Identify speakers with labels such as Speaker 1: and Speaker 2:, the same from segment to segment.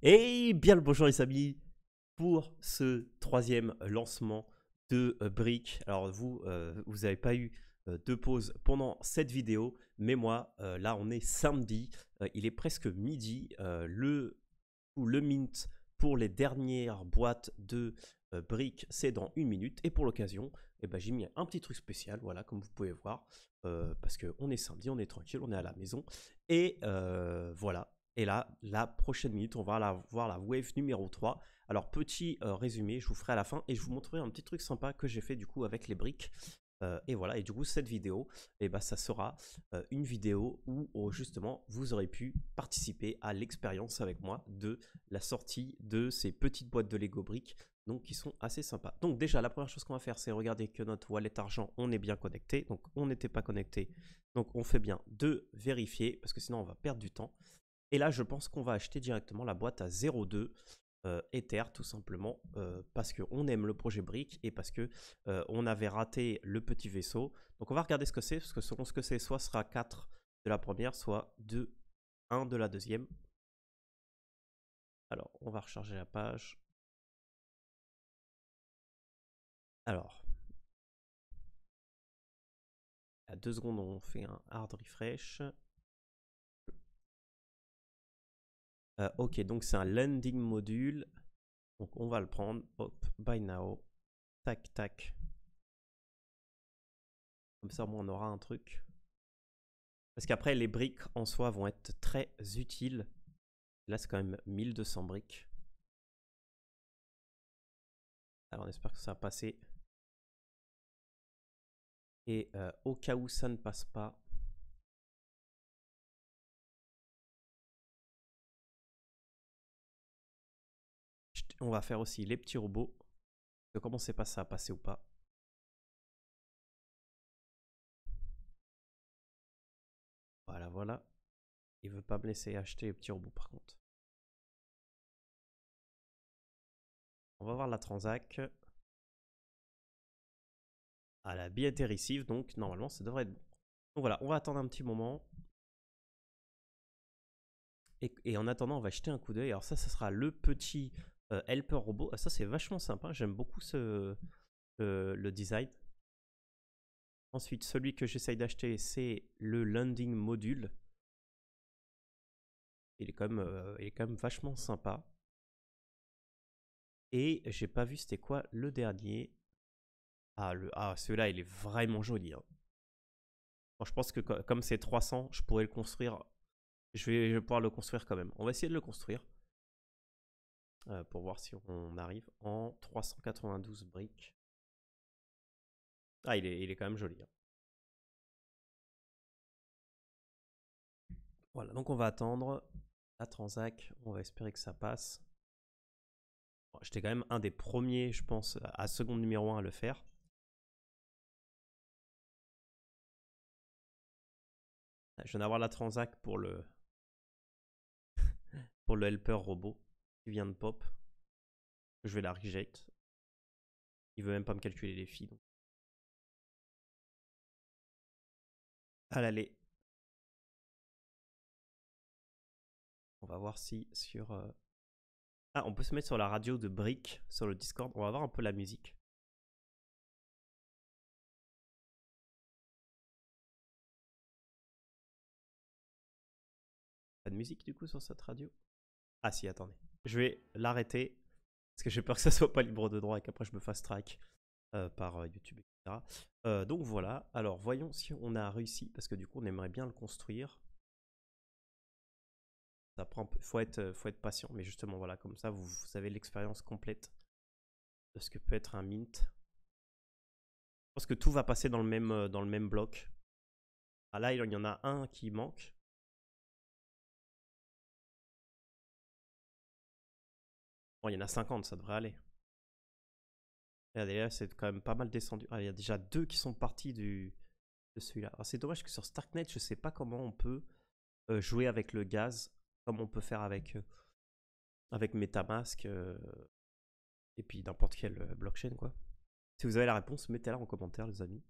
Speaker 1: Et bien le bonjour les amis pour ce troisième lancement de Brick. Alors vous n'avez pas eu de pause pendant cette vidéo, mais moi là on est samedi, il est presque midi, le mint pour les dernières boîtes de Brick c'est dans 1 minute et pour l'occasion j'ai mis un petit truc spécial, voilà, comme vous pouvez voir, parce qu'on est samedi, on est tranquille, on est à la maison et voilà. Et là, la prochaine minute, on va voir la wave numéro 3. Alors, petit résumé, je vous ferai à la fin et je vous montrerai un petit truc sympa que j'ai fait du coup avec les briques. Et voilà, et du coup, cette vidéo, ça sera une vidéo où justement vous aurez pu participer à l'expérience avec moi de la sortie de ces petites boîtes de Lego briques, donc qui sont assez sympas. Donc, déjà, la première chose qu'on va faire, c'est regarder que notre wallet argent, on est bien connecté. Donc, on n'était pas connecté. Donc, on fait bien de vérifier parce que sinon, on va perdre du temps. Et là, je pense qu'on va acheter directement la boîte à 0,2 Ether, tout simplement, parce qu'on aime le projet Brick et parce que on avait raté le petit vaisseau. Donc, on va regarder ce que c'est, parce que selon ce que c'est, soit sera 4 de la première, soit 1 de la deuxième. Alors, on va recharger la page. Alors, à 2 secondes, on fait un hard refresh. Ok, donc c'est un landing module. Donc, on va le prendre. Hop, buy now. Tac, tac. Comme ça, au moins, on aura un truc. Parce qu'après, les briques en soi vont être très utiles. Là, c'est quand même 1200 briques. Alors, on espère que ça va passer. Et au cas où ça ne passe pas, on va faire aussi les petits robots. Comment on ne sait pas si ça va passer ou pas. Voilà, voilà. Il ne veut pas me laisser acheter les petits robots par contre. On va voir la transac. Elle a bien été receive, donc normalement ça devrait être bon. Donc voilà, on va attendre un petit moment. Et en attendant, on va jeter un coup d'œil. Alors ça sera le petit helper robot. Ah, ça c'est vachement sympa, j'aime beaucoup le design. Ensuite, celui que j'essaye d'acheter, c'est le landing module. Il est quand même vachement sympa. Et j'ai pas vu c'était quoi le dernier. Ah, celui-là, il est vraiment joli. Hein. Bon, je pense que comme c'est 300, je pourrais le construire. Je vais pouvoir le construire quand même. On va essayer de le construire. Pour voir si on arrive en 392 briques. Ah, il est quand même joli. Hein. Voilà, donc on va attendre la transac. On va espérer que ça passe. Bon, j'étais quand même un des premiers, je pense, à seconde numéro 1 à le faire. Je viens d'avoir la transac pour le helper robot qui vient de pop. Je vais la reject. Il veut même pas me calculer les filles. Donc. À l'aller. On va voir si sur... Ah, on peut se mettre sur la radio de Brick, sur le Discord. On va voir un peu la musique. Pas de musique du coup sur cette radio? Ah si, attendez. Je vais l'arrêter. Parce que j'ai peur que ça soit pas libre de droit et qu'après je me fasse track par YouTube, etc. Donc voilà. Alors voyons si on a réussi. Parce que du coup on aimerait bien le construire. Ça prend, faut être patient. Mais justement voilà, comme ça vous avez l'expérience complète de ce que peut être un mint. Je pense que tout va passer dans le même bloc. Ah là, il y en a un qui manque. Bon, il y en a 50, ça devrait aller. Regardez, là, c'est quand même pas mal descendu. Ah, il y a déjà 2 qui sont partis de celui-là. Alors, c'est dommage que sur Starknet, je sais pas comment on peut jouer avec le gaz, comme on peut faire avec MetaMask et puis n'importe quelle blockchain, quoi. Si vous avez la réponse, mettez-la en commentaire, les amis.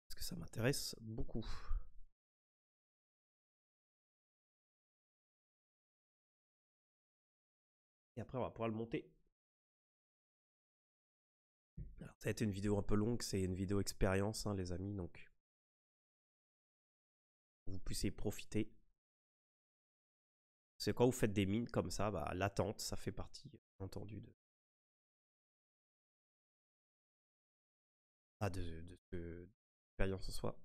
Speaker 1: Parce que ça m'intéresse beaucoup. Et après, on va pouvoir le monter. Alors, ça a été une vidéo un peu longue, c'est une vidéo expérience, hein, les amis, donc vous puissiez profiter. C'est quand vous faites des mines comme ça, bah, l'attente, ça fait partie, bien entendu, de l'expérience en soi.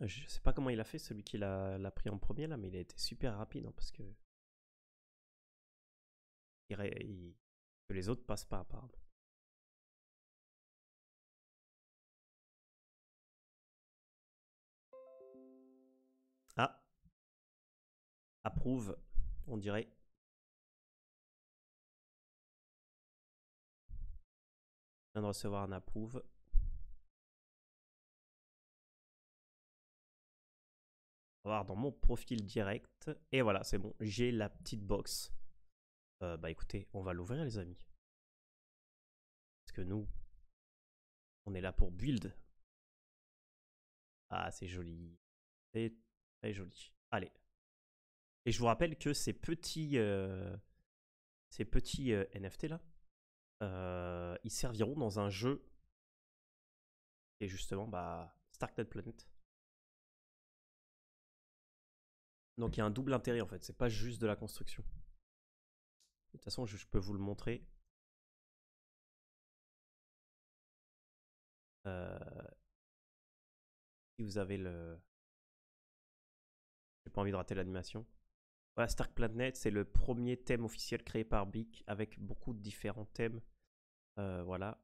Speaker 1: Je sais pas comment il a fait, celui qui l'a pris en premier là, mais il a été super rapide, hein, parce que que les autres passent pas apparemment. Ah, approuve, on dirait. Je viens de recevoir un approuve. On va voir dans mon profil direct. Et voilà, c'est bon, j'ai la petite box. Bah écoutez, on va l'ouvrir les amis. Parce que nous, on est là pour build. Ah, c'est joli. C'est très joli. Allez. Et je vous rappelle que ces petits NFT là, ils serviront dans un jeu. Et justement, bah, Starknet Planet. Donc il y a un double intérêt en fait, c'est pas juste de la construction. De toute façon, je peux vous le montrer. Si vous avez le... J'ai pas envie de rater l'animation. Voilà, Stark Planet, c'est le premier thème officiel créé par Bic avec beaucoup de différents thèmes. Voilà.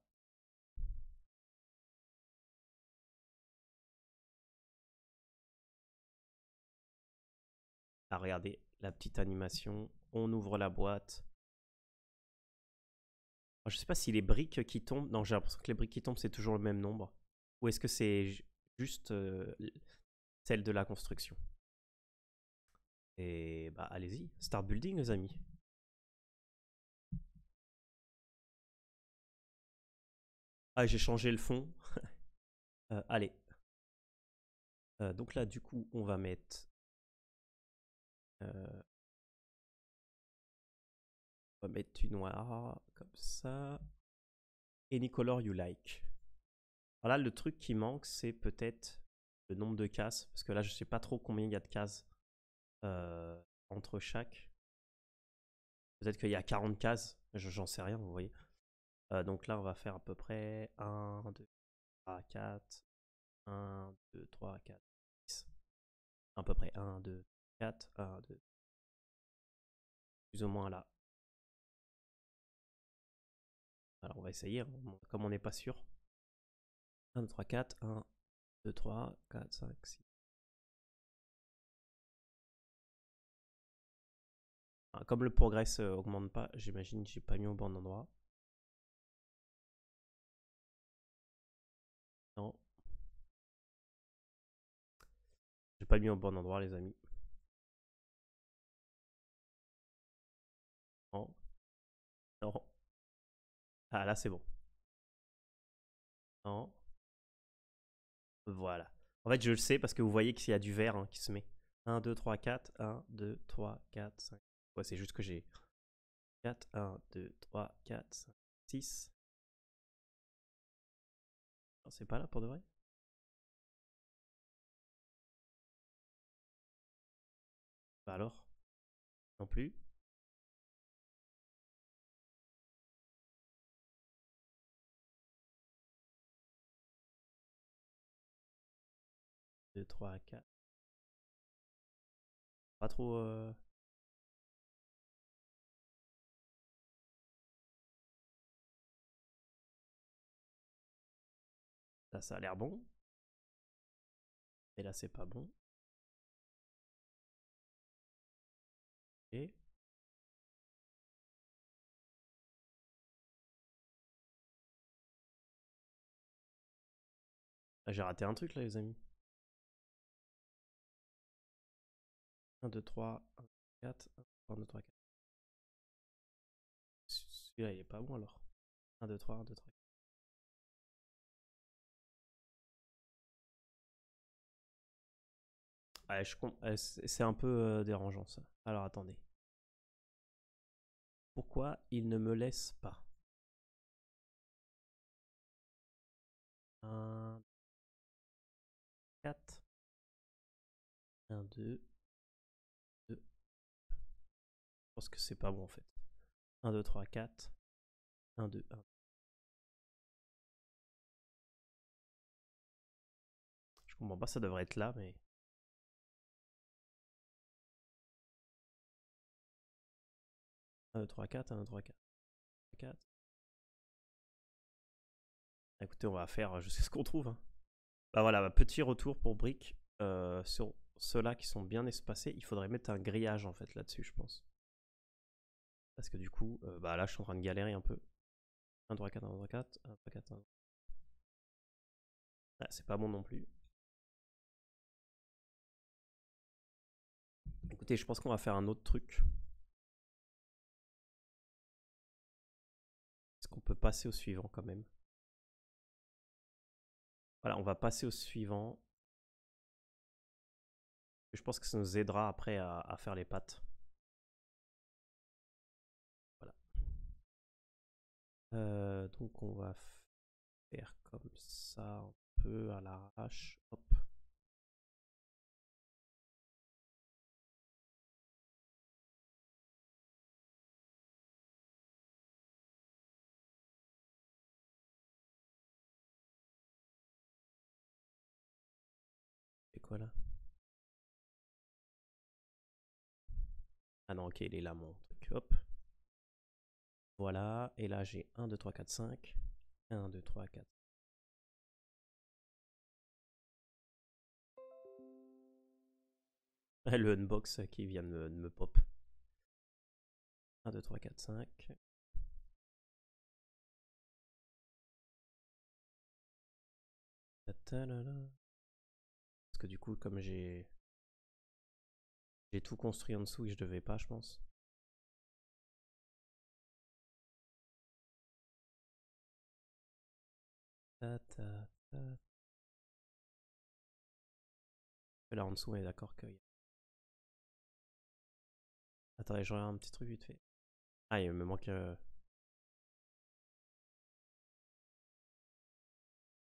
Speaker 1: Ah, regardez la petite animation. On ouvre la boîte. Alors, je sais pas si les briques qui tombent... Non, j'ai l'impression que les briques qui tombent, c'est toujours le même nombre. Ou est-ce que c'est juste celle de la construction? Et bah allez-y, start building les amis. Ah, j'ai changé le fond. Allez. Donc là, du coup, on va mettre... on va mettre du noir, comme ça. Any color you like. Voilà, le truc qui manque, c'est peut-être le nombre de cases. Parce que là, je sais pas trop combien il y a de cases entre chaque. Peut-être qu'il y a 40 cases. J'en sais rien, vous voyez. Donc là, on va faire à peu près 1, 2, 3, 4. 1, 2, 3, 4, 6. À peu près 1, 2, 4, 1, 2. Plus ou moins là. Alors on va essayer, hein, comme on n'est pas sûr. 1, 2, 3, 4, 1, 2, 3, 4, 5, 6. Comme le progress augmente pas, j'imagine que j'ai pas mis au bon endroit. Non. J'ai pas mis au bon endroit les amis. Non. Non. Ah là c'est bon. Non. Voilà. En fait je le sais parce que vous voyez qu'il y a du vert hein, qui se met. 1, 2, 3, 4. 1, 2, 3, 4, 5. Ouais, c'est juste que j'ai 4, 1, 2, 3, 4, 5, 6. C'est pas là pour de vrai? Bah alors? Non plus? 2, 3, 4. Pas trop... Là, ça a l'air bon. Et là, c'est pas bon. Et... Ah, j'ai raté un truc là, les amis. 1, 2, 3, 1, 4. 1, 2, 3, 4. Celui-là, il est pas bon alors. 1, 2, 3, 1, 2, 3. Ouais, c'est un peu dérangeant ça. Alors attendez. Pourquoi il ne me laisse pas? 1, 4. 1, 2, 2. Je pense que c'est pas bon en fait. 1, 2, 3, 4. 1, 2, 1. Je comprends pas, ça devrait être là, mais. 1, 2, 3, 4. 1, 2, 3, 4. 4. Écoutez, on va faire jusqu'à ce qu'on trouve. Hein. Bah voilà, petit retour pour Brick. Sur ceux-là qui sont bien espacés, il faudrait mettre un grillage en fait là-dessus, je pense. Parce que du coup, bah là, je suis en train de galérer un peu. 1, 3, 4, 1, 3, 4, 1, 3, 4, 1. Ah, c'est pas bon non plus. Écoutez, je pense qu'on va faire un autre truc. Est-ce qu'on peut passer au suivant quand même? Voilà, on va passer au suivant. Je pense que ça nous aidera après à faire les pattes. Voilà. Donc on va faire comme ça un peu à l'arrache. Hop. C'est quoi là? Ah non, ok, il est là mon truc. Hop. Voilà. Et là j'ai 1, 2, 3, 4, 5. 1, 2, 3, 4. Le unbox qui vient de me pop. 1, 2, 3, 4, 5. Parce que du coup, comme j'ai tout construit en dessous et je devais pas, je pense. Ta, ta, ta. Là en dessous, on est d'accord que. Attendez, je regarde un petit truc vite fait. Ah, il me manque.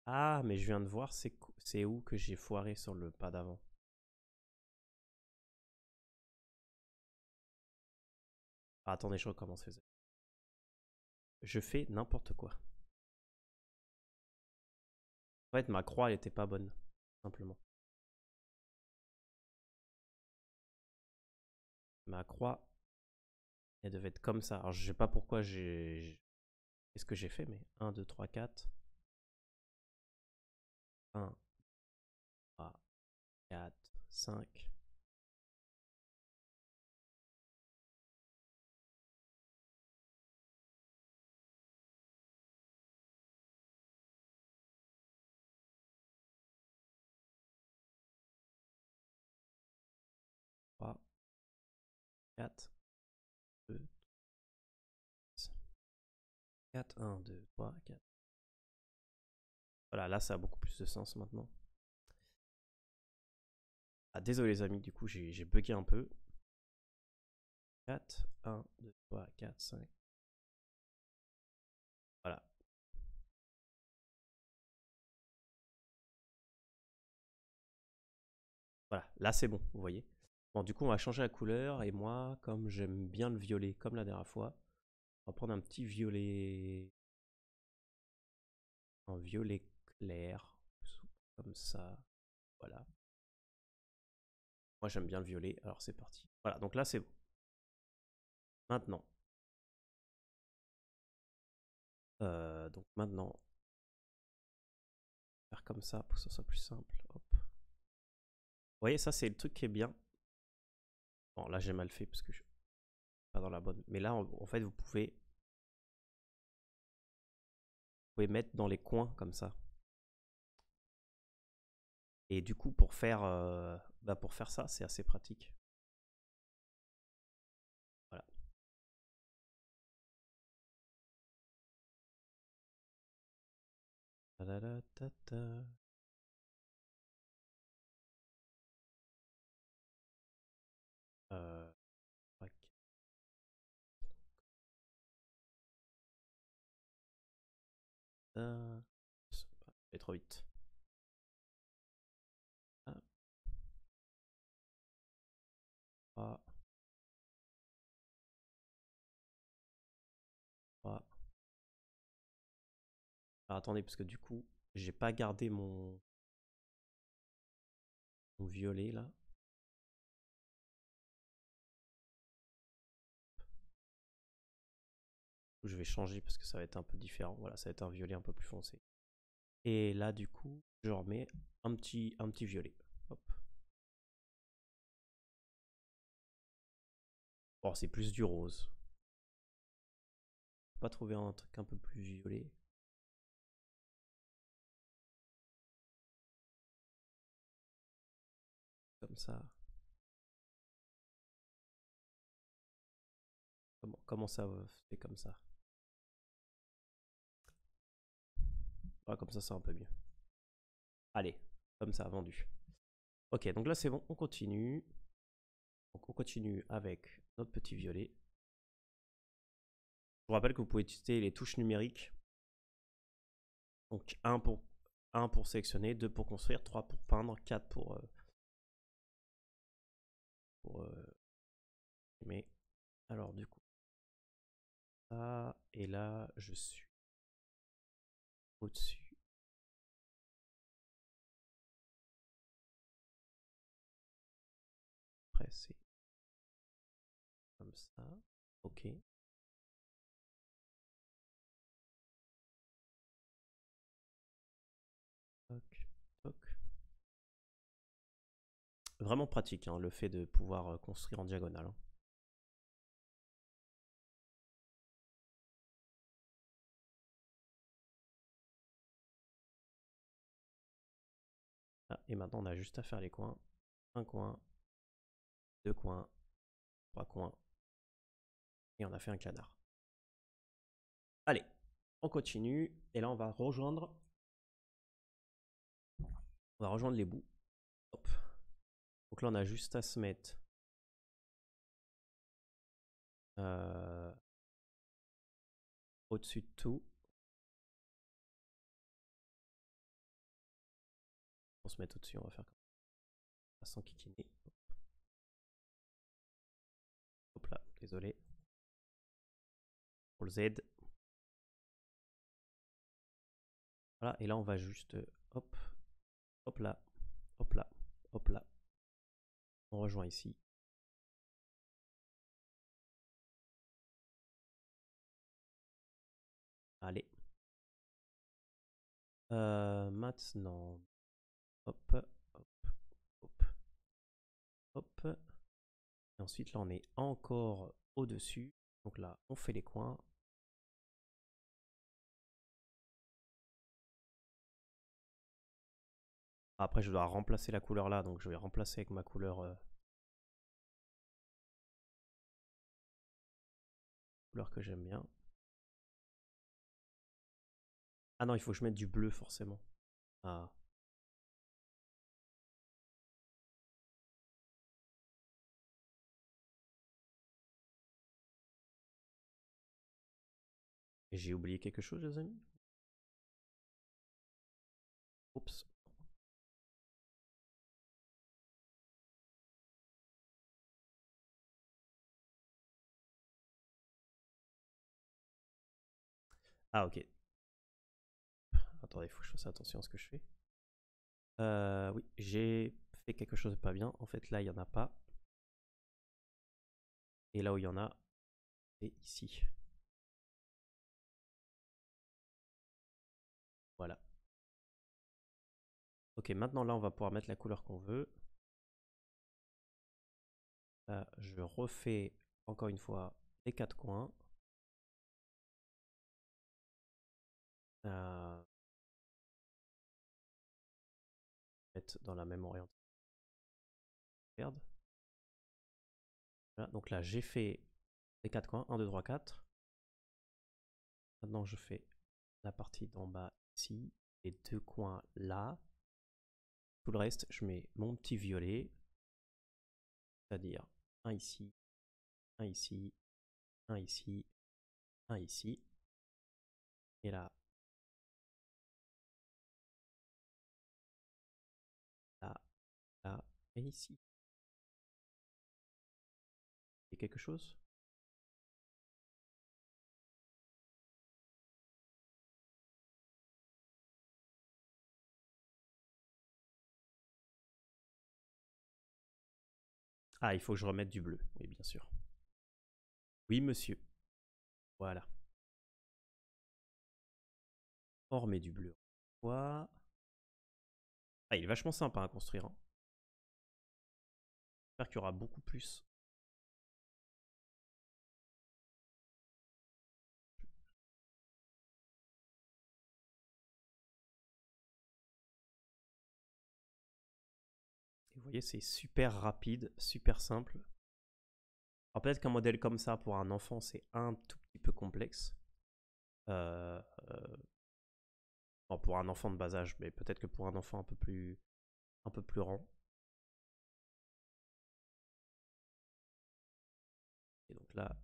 Speaker 1: Ah, mais je viens de voir, c'est où que j'ai foiré sur le pas d'avant. Ah, attendez, je recommence. Je fais n'importe quoi. En fait, ma croix, elle était pas bonne, simplement. Ma croix, elle devait être comme ça. Alors, je sais pas pourquoi j'ai. Qu'est-ce que j'ai fait, mais 1, 2, 3, 4. 1, 3, 4, 5. 3, 4, 2, 4, 1, 2, 3, 4. Voilà, là, ça a beaucoup plus de sens maintenant. Ah, désolé les amis, du coup, j'ai bugué un peu. 4, 1, 2, 3, 4, 5. Voilà. Voilà, là c'est bon, vous voyez. Bon, du coup, on va changer la couleur. Et moi, comme j'aime bien le violet, comme la dernière fois, on va prendre un petit violet. Un violet clair. Comme ça. Voilà. Moi, j'aime bien le violet. Alors, c'est parti. Voilà, donc là, c'est bon. Maintenant. Donc maintenant. Faire comme ça pour que ce soit plus simple. Hop. Vous voyez, ça, c'est le truc qui est bien. Bon, là, j'ai mal fait parce que je suis pas dans la bonne. Mais là, en fait, vous pouvez mettre dans les coins comme ça. Et du coup, pour faire ça, c'est assez pratique. Voilà. Ça va trop vite. Ah. Ah. Ah. Alors attendez, parce que du coup, j'ai pas gardé mon violet là. Je vais changer parce que ça va être un peu différent. Voilà, ça va être un violet un peu plus foncé. Et là, du coup, je remets un petit violet. Hop. Bon, c'est plus du rose. Pas trouver un truc un peu plus violet. Comme ça. Comment ça fait comme ça? Ah, comme ça, c'est un peu mieux. Allez, comme ça, vendu. Ok, donc là, c'est bon, on continue. Donc on continue avec notre petit violet. Je vous rappelle que vous pouvez utiliser les touches numériques. Donc 1 pour sélectionner, 2 pour construire, 3 pour peindre, 4 pour mais alors du coup ça, et là je suis au-dessus. Après c'est comme ça. Ok. Toc, toc. Vraiment pratique hein, le fait de pouvoir construire en diagonale. Hein. Ah, et maintenant on a juste à faire les coins. Un coin, deux coins, trois coins. Et on a fait un canard. Allez, on continue. Et là on va rejoindre les bouts. Hop. Donc là on a juste à se mettre au-dessus de tout. On se met au-dessus, on va faire comme ça, sans kikiner. Hop là, désolé. Pour le Z. Voilà, et là on va juste hop, hop là, hop là, hop là. On rejoint ici. Allez. Maintenant, hop, hop, hop, hop. Et ensuite là on est encore au-dessus. Donc là on fait les coins. Après je dois remplacer la couleur là, donc je vais remplacer avec ma couleur, couleur que j'aime bien. Ah non, il faut que je mette du bleu forcément. Ah. Et j'ai oublié quelque chose les amis. Oups. Ah ok. Attendez, il faut que je fasse attention à ce que je fais. Oui, j'ai fait quelque chose de pas bien. En fait, là, il n'y en a pas. Et là où il y en a, c'est ici. Voilà. Ok, maintenant là, on va pouvoir mettre la couleur qu'on veut. Là, je refais encore une fois les quatre coins. Mettre dans la même orientation. Merde. Voilà, donc là, j'ai fait les quatre coins. 1, 2, 3, 4. Maintenant, je fais la partie d'en bas ici. Les deux coins là. Tout le reste, je mets mon petit violet. C'est-à-dire un ici, un ici, un ici, un ici. Et là, Et ici. Il y a quelque chose? Ah, il faut que je remette du bleu. Oui, bien sûr. Oui, monsieur. Voilà. On remet du bleu. Quoi? Ah, il est vachement sympa à construire. Hein. J'espère qu'il y aura beaucoup plus. Et vous voyez, c'est super rapide, super simple. Alors peut-être qu'un modèle comme ça, pour un enfant, c'est un tout petit peu complexe. Euh, euh, bon, pour un enfant de bas âge, mais peut-être que pour un enfant un peu plus grand. Et donc là,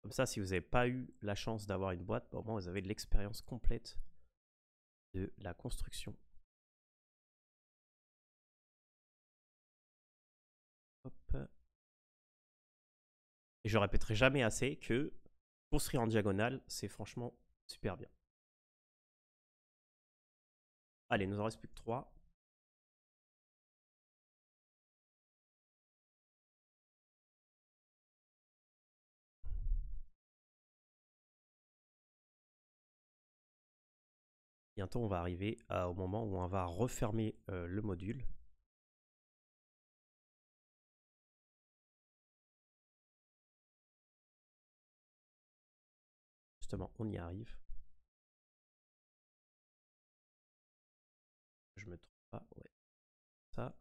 Speaker 1: comme ça, si vous n'avez pas eu la chance d'avoir une boîte, au moins vous avez de l'expérience complète de la construction. Hop. Et je répéterai jamais assez que construire en diagonale, c'est franchement super bien. Allez, il nous en reste plus que 3. Bientôt, on va arriver au moment où on va refermer le module. Justement, on y arrive. Je me trompe pas, ouais. Ça.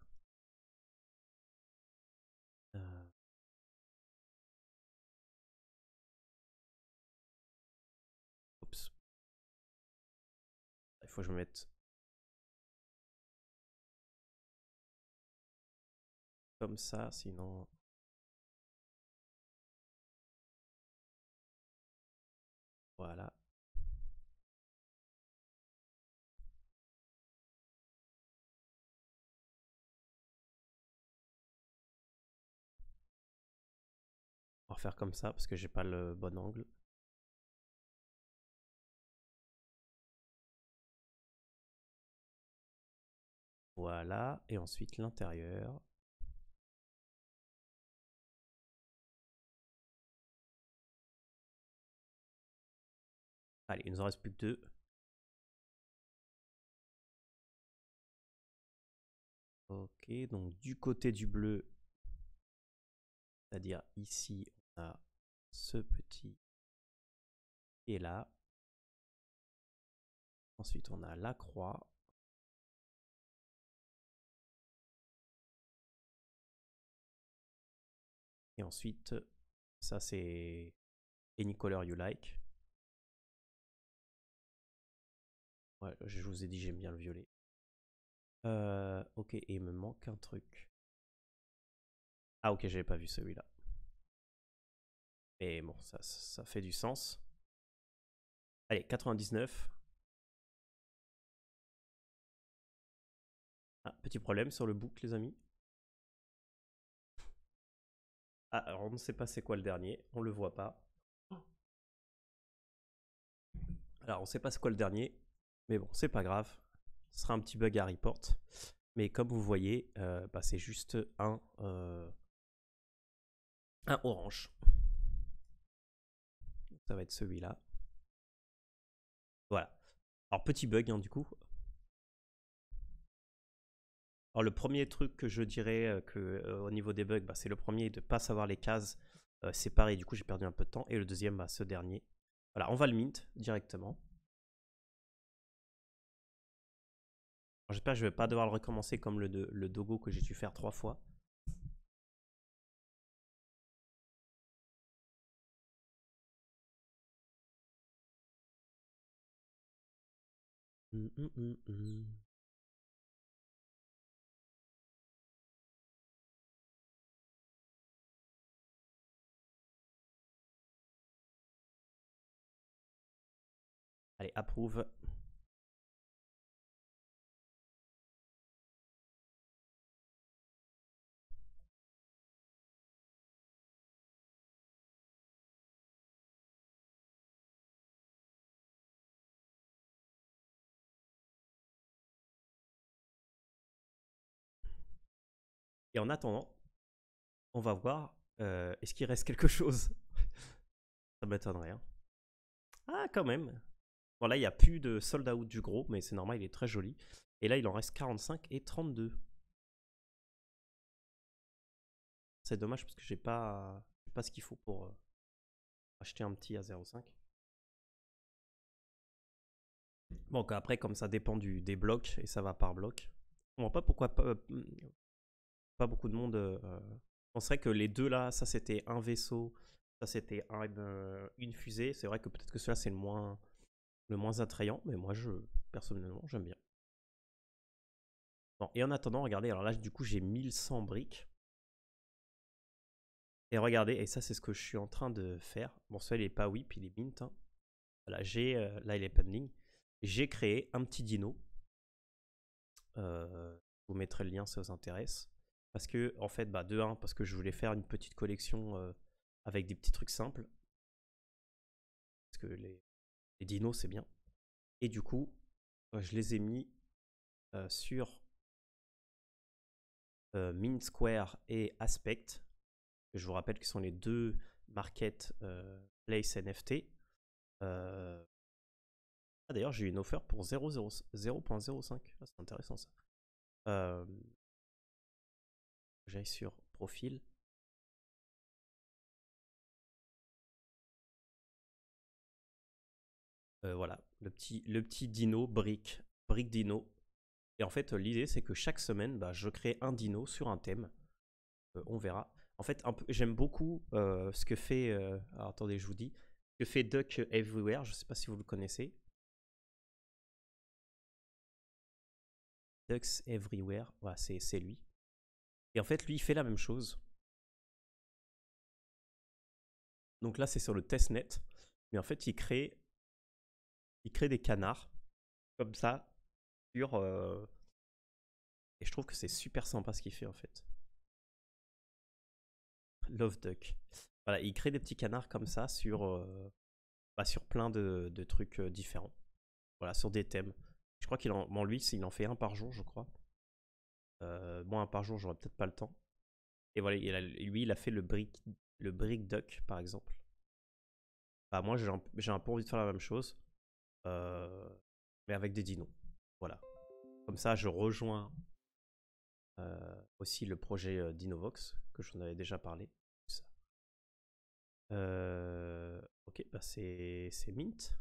Speaker 1: Oups. Il faut que je me mette comme ça, sinon... Voilà. On va refaire comme ça parce que j'ai pas le bon angle. Voilà. Et ensuite l'intérieur. Allez, il nous en reste plus que 2. Ok, donc du côté du bleu, c'est-à-dire ici, on a ce petit qui est là. Ensuite, on a la croix. Et ensuite, ça c'est Any Color You Like. Ouais, je vous ai dit, j'aime bien le violet. Ok, et il me manque un truc. Ah ok, j'avais pas vu celui-là. Mais bon, ça fait du sens. Allez, 99. Ah, petit problème sur le book, les amis. Ah, alors on ne sait pas c'est quoi le dernier, on le voit pas. Alors on ne sait pas c'est quoi le dernier, mais bon, c'est pas grave. Ce sera un petit bug à report. Mais comme vous voyez, bah, c'est juste un orange. Ça va être celui-là. Voilà. Alors petit bug hein, du coup. Alors le premier truc que je dirais au niveau des bugs, bah, c'est le premier de ne pas savoir les cases séparées. Du coup j'ai perdu un peu de temps. Et le deuxième, bah, ce dernier. Voilà, on va le mint directement. J'espère que je ne vais pas devoir le recommencer comme le Dogo que j'ai dû faire 3 fois. Allez, approuve. Et en attendant, on va voir, est-ce qu'il reste quelque chose? Ça m'étonnerait, hein. Ah, quand même. Bon, là, il n'y a plus de sold out du gros, mais c'est normal, il est très joli. Et là, il en reste 45 et 32. C'est dommage parce que j'ai pas ce qu'il faut pour acheter un petit à 0,5. Bon, après, comme ça dépend des blocs et ça va par bloc. On voit pas pourquoi pas beaucoup de monde. On serait que les deux là, ça c'était un vaisseau, ça c'était une fusée. C'est vrai que peut-être que celui-là c'est le moins attrayant, mais moi personnellement j'aime bien. Bon, et en attendant, regardez, alors là du coup j'ai 1100 briques. Et regardez, et ça c'est ce que je suis en train de faire. Bon, celui-là il est pas whip, il est mint, hein. Voilà, là il est pending. J'ai créé un petit dino. Je vous mettrai le lien si ça vous intéresse. Parce que, en fait, de 1, parce que je voulais faire une petite collection avec des petits trucs simples. Parce que les dinos, c'est bien. Et du coup, je les ai mis sur Mint Square et Aspect. Je vous rappelle que ce sont les deux marketplace NFT. D'ailleurs, j'ai eu une offre pour 0.05. Ah, c'est intéressant ça. J'aille sur profil. Voilà, le petit dino, brick dino. Et en fait, l'idée, c'est que chaque semaine, je crée un dino sur un thème. On verra. En fait, j'aime beaucoup ce que fait... alors, attendez, je vous dis. Ce que fait Duck Everywhere. Je ne sais pas si vous le connaissez. Ducks Everywhere. Voilà, c'est lui. Et en fait, lui, il fait la même chose. Donc là, c'est sur le testnet. Mais en fait, il crée des canards. Comme ça. Sur... Et je trouve que c'est super sympa ce qu'il fait, en fait. Love Duck. Voilà, il crée des petits canards comme ça sur plein de trucs différents. Voilà, sur des thèmes. Je crois qu'il en... Bon, lui, il en fait un par jour, je crois. Moi, un par jour, j'aurais peut-être pas le temps. Et voilà, lui, il a fait le brick duck, par exemple. Moi, j'ai un peu envie de faire la même chose. Mais avec des dinos. Voilà. Comme ça, je rejoins aussi le projet Dinovox, que j'en avais déjà parlé. Ok, c'est mint.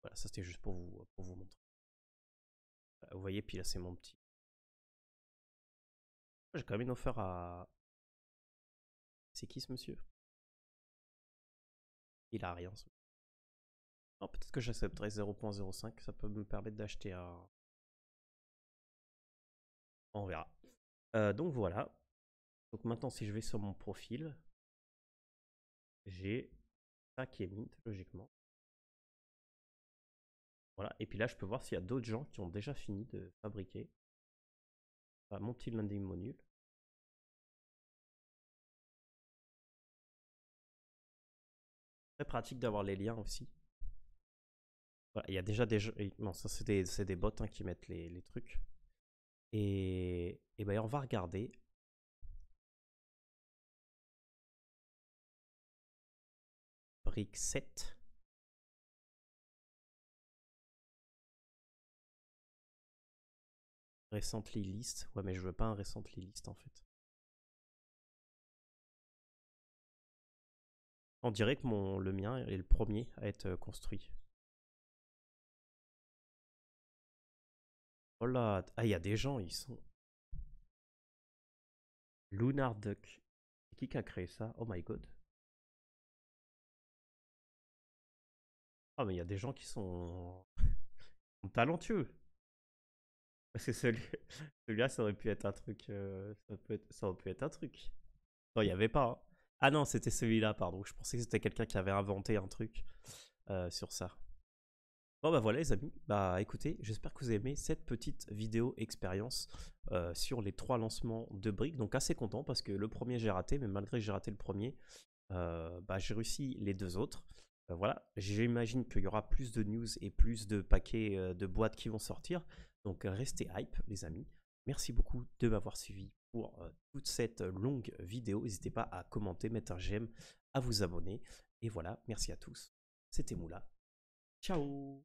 Speaker 1: Voilà, ça c'était juste pour vous montrer. Vous voyez, puis là c'est mon petit. J'ai quand même une offre à... C'est qui ce monsieur? Il a rien. Non, peut-être que j'accepterai 0.05, ça peut me permettre d'acheter un... On verra. Donc voilà. Donc maintenant, si je vais sur mon profil, j'ai ça qui est mint, logiquement. Voilà, et puis là, je peux voir s'il y a d'autres gens qui ont déjà fini de fabriquer. Mon petit landing module. Très pratique d'avoir les liens aussi. Voilà, il y a déjà des gens... Non, ça c'est des bots qui mettent les trucs. Et on va regarder. Brick 7. Recently list. Ouais, mais je veux pas un recently list en fait. On dirait que le mien est le premier à être construit. Oh là, ah, il y a des gens, ils sont... Lunar Duck. Qui a créé ça? Oh my god. Ah, mais il y a des gens qui sont talentueux. Parce que celui-là, ça aurait pu être un truc. Ça aurait pu être un truc. Non, il n'y avait pas. Hein. Ah non, c'était celui-là, pardon. Je pensais que c'était quelqu'un qui avait inventé un truc sur ça. Bon bah voilà les amis, écoutez, j'espère que vous avez aimé cette petite vidéo expérience sur les 3 lancements de briques. Donc assez content parce que le premier j'ai raté, mais malgré que j'ai raté le premier, j'ai réussi les 2 autres. Voilà, j'imagine qu'il y aura plus de news et plus de paquets de boîtes qui vont sortir. Donc restez hype les amis. Merci beaucoup de m'avoir suivi pour toute cette longue vidéo. N'hésitez pas à commenter, mettre un j'aime, à vous abonner. Et voilà, merci à tous. C'était Moula. Ciao.